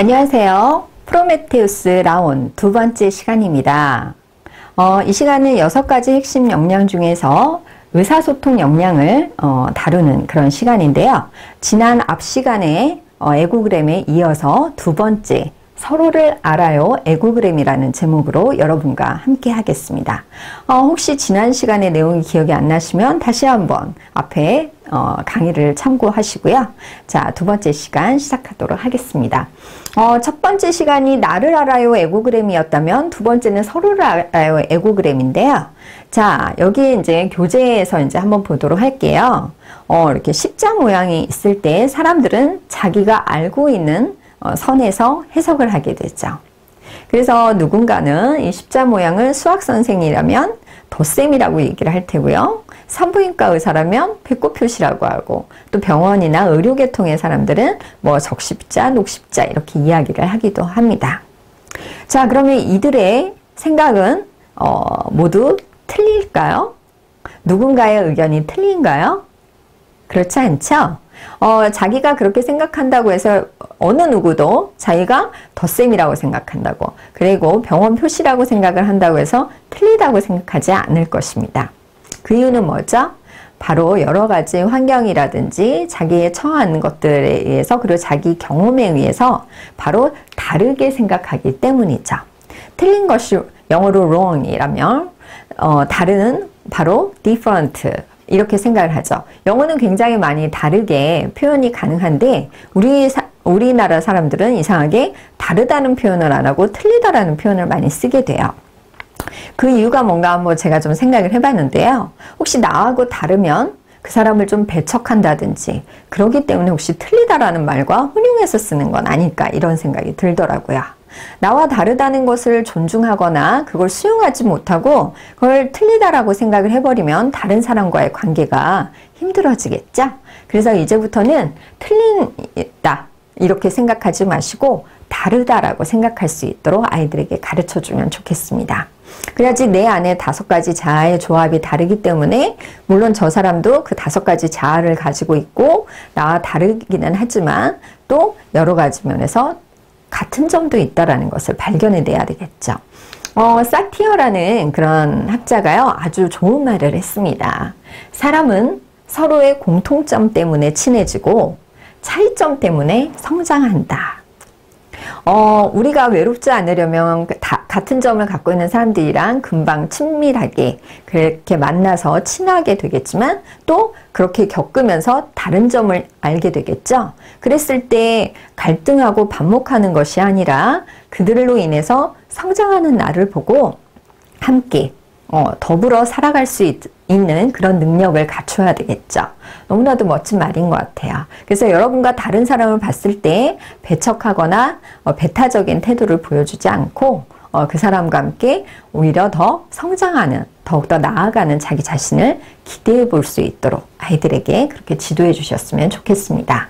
안녕하세요. 프로메테우스 라온 두 번째 시간입니다. 이 시간은 6가지 핵심 역량 중에서 의사소통 역량을 다루는 그런 시간인데요. 지난 앞 시간에 에고그램에 이어서 두 번째 서로를 알아요 에고그램이라는 제목으로 여러분과 함께 하겠습니다. 혹시 지난 시간의 내용이 기억이 안 나시면 다시 한번 앞에 강의를 참고하시고요. 자, 두 번째 시간 시작하도록 하겠습니다. 첫 번째 시간이 나를 알아요 에고그램이었다면 두 번째는 서로를 알아요 에고그램인데요. 자, 여기 이제 교재에서 이제 한번 보도록 할게요. 이렇게 십자 모양이 있을 때 사람들은 자기가 알고 있는 선에서 해석을 하게 되죠. 그래서 누군가는 이 십자 모양을 수학 선생이라면 덧셈이라고 얘기를 할 테고요. 산부인과 의사라면 배꼽 표시라고 하고, 또 병원이나 의료계통의 사람들은 뭐 적십자, 녹십자 이렇게 이야기를 하기도 합니다. 자, 그러면 이들의 생각은 모두 틀릴까요? 누군가의 의견이 틀린가요? 그렇지 않죠? 자기가 그렇게 생각한다고 해서 어느 누구도 자기가 덧셈이라고 생각한다고, 그리고 병원 표시라고 생각을 한다고 해서 틀리다고 생각하지 않을 것입니다. 그 이유는 뭐죠? 바로 여러 가지 환경이라든지 자기의 처한 것들에 의해서, 그리고 자기 경험에 의해서 바로 다르게 생각하기 때문이죠. 틀린 것이 영어로 wrong이라면 다른 바로 different 이렇게 생각을 하죠. 영어는 굉장히 많이 다르게 표현이 가능한데 우리나라 사람들은 이상하게 다르다는 표현을 안 하고 틀리다라는 표현을 많이 쓰게 돼요. 그 이유가 뭔가 한번 제가 좀 생각을 해봤는데요. 혹시 나하고 다르면 그 사람을 좀 배척한다든지 그러기 때문에 혹시 틀리다라는 말과 혼용해서 쓰는 건 아닐까 이런 생각이 들더라고요. 나와 다르다는 것을 존중하거나 그걸 수용하지 못하고 그걸 틀리다라고 생각을 해버리면 다른 사람과의 관계가 힘들어지겠죠? 그래서 이제부터는 틀린다 이렇게 생각하지 마시고 다르다라고 생각할 수 있도록 아이들에게 가르쳐주면 좋겠습니다. 그래야지 내 안에 5가지 자아의 조합이 다르기 때문에, 물론 저 사람도 그 5가지 자아를 가지고 있고 나와 다르기는 하지만 또 여러 가지 면에서 같은 점도 있다라는 것을 발견해내야 되겠죠. 사티어라는 그런 학자가요, 아주 좋은 말을 했습니다. 사람은 서로의 공통점 때문에 친해지고 차이점 때문에 성장한다. 우리가 외롭지 않으려면 같은 점을 갖고 있는 사람들이랑 금방 친밀하게 그렇게 만나서 친하게 되겠지만, 또 그렇게 겪으면서 다른 점을 알게 되겠죠. 그랬을 때 갈등하고 반목하는 것이 아니라 그들로 인해서 성장하는 나를 보고 함께 더불어 살아갈 수 있는 그런 능력을 갖춰야 되겠죠. 너무나도 멋진 말인 것 같아요. 그래서 여러분과 다른 사람을 봤을 때 배척하거나 배타적인 태도를 보여주지 않고 그 사람과 함께 오히려 더 성장하는, 더욱더 나아가는 자기 자신을 기대해 볼 수 있도록 아이들에게 그렇게 지도해 주셨으면 좋겠습니다.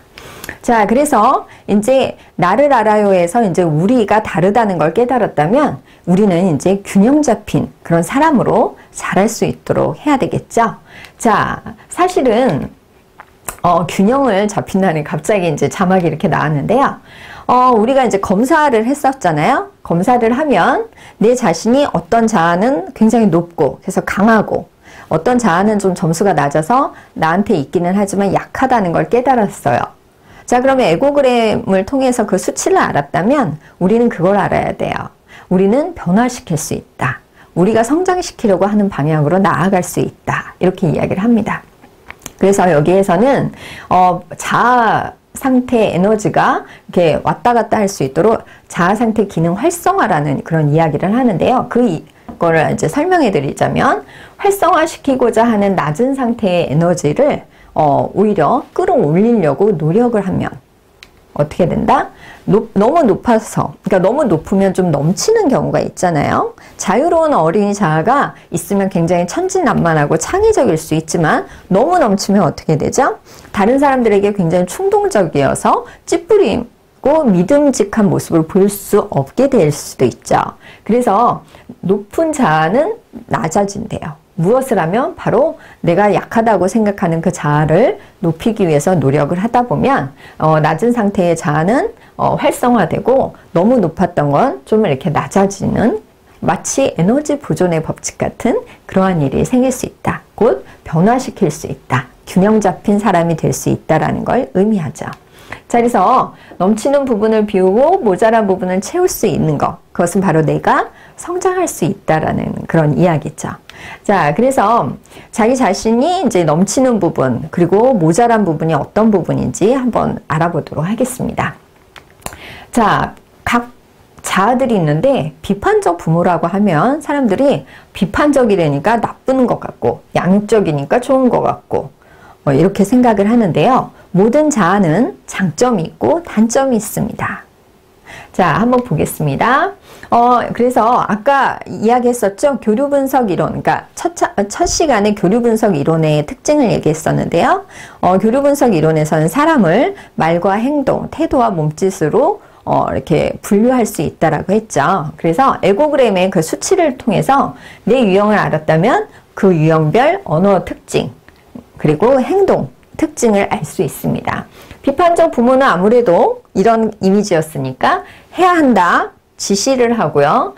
자, 그래서 이제 나를 알아요에서 이제 우리가 다르다는 걸 깨달았다면 우리는 이제 균형 잡힌 그런 사람으로 자랄 수 있도록 해야 되겠죠. 자, 사실은 균형을 잡힌다는 갑자기 이제 자막이 이렇게 나왔는데요. 우리가 이제 검사를 했었잖아요. 검사를 하면 내 자신이 어떤 자아는 굉장히 높고 그래서 강하고, 어떤 자아는 좀 점수가 낮아서 나한테 있기는 하지만 약하다는 걸 깨달았어요. 자, 그러면 에고그램을 통해서 그 수치를 알았다면 우리는 그걸 알아야 돼요. 우리는 변화시킬 수 있다. 우리가 성장시키려고 하는 방향으로 나아갈 수 있다. 이렇게 이야기를 합니다. 그래서 여기에서는 자아 상태 에너지가 이렇게 왔다 갔다 할 수 있도록 자아 상태 기능 활성화라는 그런 이야기를 하는데요. 그거를 이제 설명해 드리자면, 활성화시키고자 하는 낮은 상태의 에너지를 오히려 끌어올리려고 노력을 하면 어떻게 된다? 너무 높아서, 그러니까 너무 높으면 좀 넘치는 경우가 있잖아요. 자유로운 어린이 자아가 있으면 굉장히 천진난만하고 창의적일 수 있지만 너무 넘치면 어떻게 되죠? 다른 사람들에게 굉장히 충동적이어서 찌푸리고 믿음직한 모습을 보일 수 없게 될 수도 있죠. 그래서 높은 자아는 낮아진대요. 무엇을 하면 바로 내가 약하다고 생각하는 그 자아를 높이기 위해서 노력을 하다 보면 낮은 상태의 자아는 활성화되고 너무 높았던 건 좀 이렇게 낮아지는 마치 에너지 보존의 법칙 같은 그러한 일이 생길 수 있다. 곧 변화시킬 수 있다. 균형 잡힌 사람이 될 수 있다라는 걸 의미하죠. 자, 그래서 넘치는 부분을 비우고 모자란 부분을 채울 수 있는 것. 그것은 바로 내가 성장할 수 있다라는 그런 이야기죠. 자, 그래서 자기 자신이 이제 넘치는 부분, 그리고 모자란 부분이 어떤 부분인지 한번 알아보도록 하겠습니다. 자, 각 자아들이 있는데 비판적 부모라고 하면 사람들이 비판적이라니까 나쁜 것 같고 양육적이니까 좋은 것 같고 이렇게 생각을 하는데요. 모든 자아는 장점이 있고 단점이 있습니다. 자, 한번 보겠습니다. 그래서 아까 이야기했었죠. 교류 분석 이론, 그러니까 첫 시간에 교류 분석 이론의 특징을 얘기했었는데요. 교류 분석 이론에서는 사람을 말과 행동, 태도와 몸짓으로 이렇게 분류할 수 있다라고 했죠. 그래서 에고그램의 그 수치를 통해서 내 유형을 알았다면 그 유형별 언어 특징, 그리고 행동 특징을 알 수 있습니다. 비판적 부모는 아무래도 이런 이미지였으니까 해야 한다, 지시를 하고요.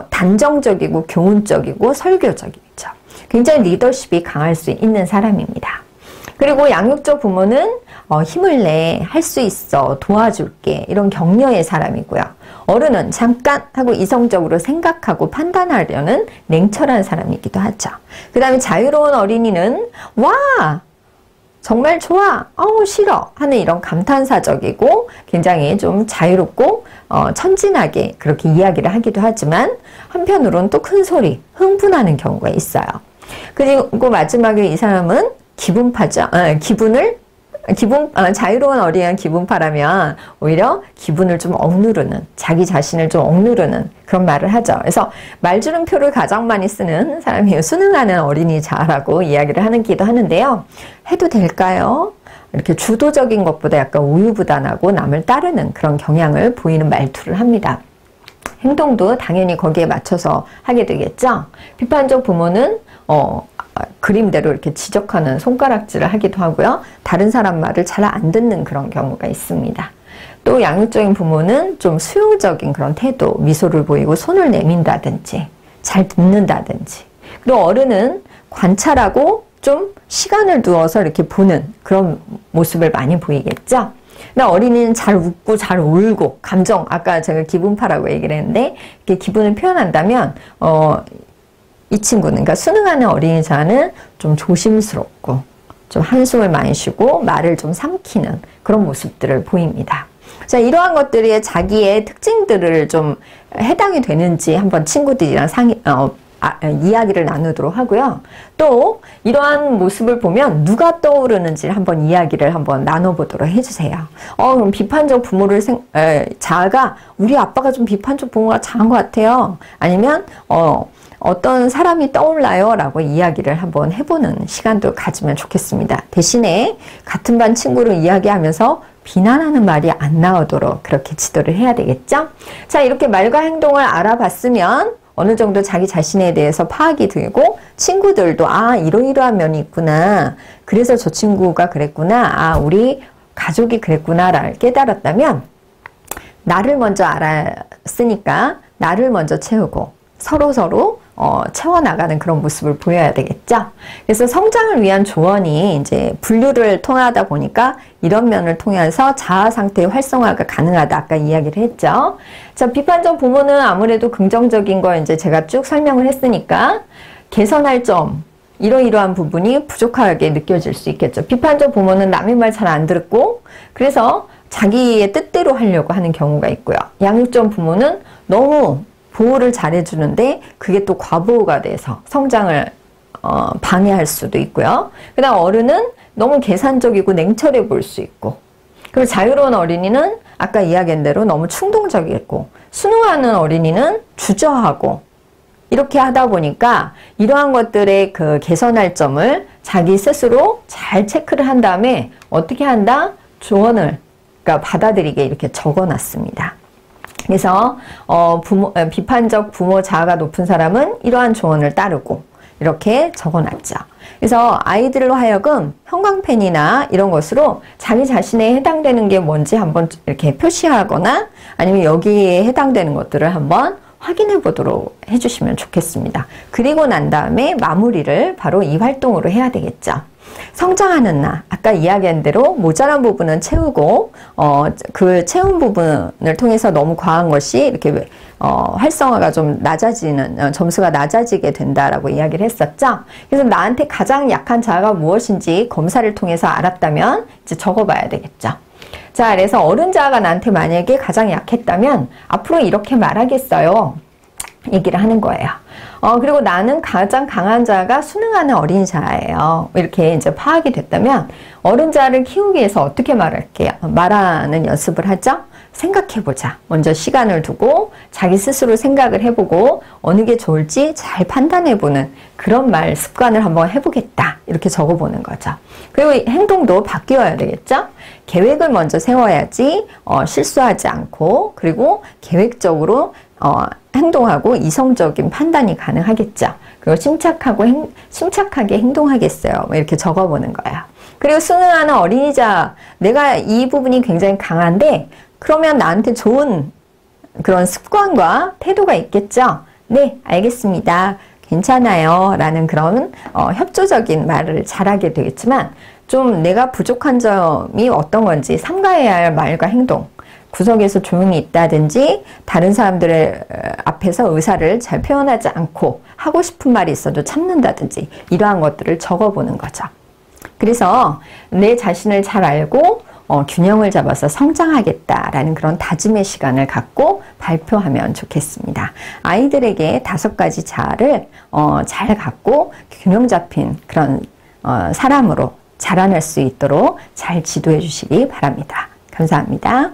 단정적이고 교훈적이고 설교적이죠. 굉장히 리더십이 강할 수 있는 사람입니다. 그리고 양육적 부모는 힘을 내, 할 수 있어, 도와줄게 이런 격려의 사람이고요. 어른은 잠깐 하고 이성적으로 생각하고 판단하려는 냉철한 사람이기도 하죠. 그 다음에 자유로운 어린이는 와! 정말 좋아! 싫어! 하는 이런 감탄사적이고 굉장히 좀 자유롭고 천진하게 그렇게 이야기를 하기도 하지만 한편으로는 또 큰 소리, 흥분하는 경우가 있어요. 그리고 마지막에 이 사람은 기분파죠. 자유로운 어린이는 기분파라면 오히려 기분을 좀 억누르는, 자기 자신을 좀 억누르는 그런 말을 하죠. 그래서 말주름표를 가장 많이 쓰는 사람이 순응하는 어린이 자라고 이야기를 하기도 하는데요. 해도 될까요? 이렇게 주도적인 것보다 약간 우유부단하고 남을 따르는 그런 경향을 보이는 말투를 합니다. 행동도 당연히 거기에 맞춰서 하게 되겠죠. 비판적 부모는 그림대로 이렇게 지적하는 손가락질을 하기도 하고요. 다른 사람 말을 잘 안 듣는 그런 경우가 있습니다. 또 양육적인 부모는 좀 수용적인 그런 태도, 미소를 보이고 손을 내민다든지 잘 듣는다든지. 그리고 어른은 관찰하고 좀 시간을 두어서 이렇게 보는 그런 모습을 많이 보이겠죠. 근데 어린이는 잘 웃고 잘 울고 감정, 아까 제가 기분파라고 얘기를 했는데 이렇게 기분을 표현한다면 이 친구는, 그러니까 순응하는 어린이 자는 좀 조심스럽고 좀 한숨을 많이 쉬고 말을 좀 삼키는 그런 모습들을 보입니다. 자, 이러한 것들이 자기의 특징들을 좀 해당이 되는지 한번 친구들이랑 이야기를 나누도록 하고요. 또 이러한 모습을 보면 누가 떠오르는지 한번 이야기를 한번 나눠보도록 해주세요. 그럼 비판적 부모를 자아가 우리 아빠가 좀 비판적 부모가 자한 것 같아요. 아니면 어떤 사람이 떠올라요? 라고 이야기를 한번 해보는 시간도 가지면 좋겠습니다. 대신에 같은 반 친구를 이야기하면서 비난하는 말이 안 나오도록 그렇게 지도를 해야 되겠죠? 자, 이렇게 말과 행동을 알아봤으면 어느 정도 자기 자신에 대해서 파악이 되고 친구들도 이러이러한 면이 있구나. 그래서 저 친구가 그랬구나. 우리 가족이 그랬구나를 깨달았다면 나를 먼저 알았으니까 나를 먼저 채우고 서로 채워나가는 그런 모습을 보여야 되겠죠. 그래서 성장을 위한 조언이 이제 분류를 통하다 보니까 이런 면을 통해서 자아 상태의 활성화가 가능하다. 아까 이야기를 했죠. 자, 비판적 부모는 아무래도 긍정적인 거 이제 제가 쭉 설명을 했으니까 개선할 점, 이러이러한 부분이 부족하게 느껴질 수 있겠죠. 비판적 부모는 남의 말 잘 안 듣고 그래서 자기의 뜻대로 하려고 하는 경우가 있고요. 양육적 부모는 너무 보호를 잘해주는데 그게 또 과보호가 돼서 성장을 방해할 수도 있고요. 그 다음 어른은 너무 계산적이고 냉철해 보일 수 있고, 그리고 자유로운 어린이는 아까 이야기한 대로 너무 충동적이고, 순응하는 어린이는 주저하고, 이렇게 하다 보니까 이러한 것들의 그 개선할 점을 자기 스스로 잘 체크를 한 다음에 어떻게 한다? 조언을 받아들이게 이렇게 적어놨습니다. 그래서 비판적 부모 자아가 높은 사람은 이러한 조언을 따르고 이렇게 적어놨죠. 그래서 아이들로 하여금 형광펜이나 이런 것으로 자기 자신에 해당되는 게 뭔지 한번 이렇게 표시하거나 아니면 여기에 해당되는 것들을 한번 확인해 보도록 해주시면 좋겠습니다. 그리고 난 다음에 마무리를 바로 이 활동으로 해야 되겠죠. 성장하는 나, 아까 이야기한 대로 모자란 부분은 채우고 그 채운 부분을 통해서 너무 과한 것이 이렇게 활성화가 좀 낮아지는, 점수가 낮아지게 된다라고 이야기를 했었죠. 그래서 나한테 가장 약한 자아가 무엇인지 검사를 통해서 알았다면 이제 적어봐야 되겠죠. 자, 그래서 어른 자아가 나한테 만약에 가장 약했다면 앞으로 이렇게 말하겠어요. 얘기를 하는 거예요. 그리고 나는 가장 강한 자가 순응하는 어린 자예요. 이렇게 이제 파악이 됐다면 어른 자를 키우기 위해서 어떻게 말할게요? 말하는 연습을 하죠? 생각해보자. 먼저 시간을 두고 자기 스스로 생각을 해보고 어느 게 좋을지 잘 판단해보는 그런 말 습관을 한번 해보겠다. 이렇게 적어보는 거죠. 그리고 행동도 바뀌어야 되겠죠? 계획을 먼저 세워야지 실수하지 않고 그리고 계획적으로 행동하고 이성적인 판단이 가능하겠죠. 그리고 침착하게 행동하겠어요. 이렇게 적어보는 거야. 그리고 순응하는 어린이자 내가 이 부분이 굉장히 강한데 그러면 나한테 좋은 그런 습관과 태도가 있겠죠. 네, 알겠습니다. 괜찮아요. 라는 그런 협조적인 말을 잘하게 되겠지만 좀 내가 부족한 점이 어떤 건지 삼가해야 할 말과 행동, 구석에서 조용히 있다든지 다른 사람들의 앞에서 의사를 잘 표현하지 않고 하고 싶은 말이 있어도 참는다든지 이러한 것들을 적어보는 거죠. 그래서 내 자신을 잘 알고 균형을 잡아서 성장하겠다라는 그런 다짐의 시간을 갖고 발표하면 좋겠습니다. 아이들에게 5가지 자아를 잘 갖고 균형 잡힌 그런 사람으로 자라날 수 있도록 잘 지도해 주시기 바랍니다. 감사합니다.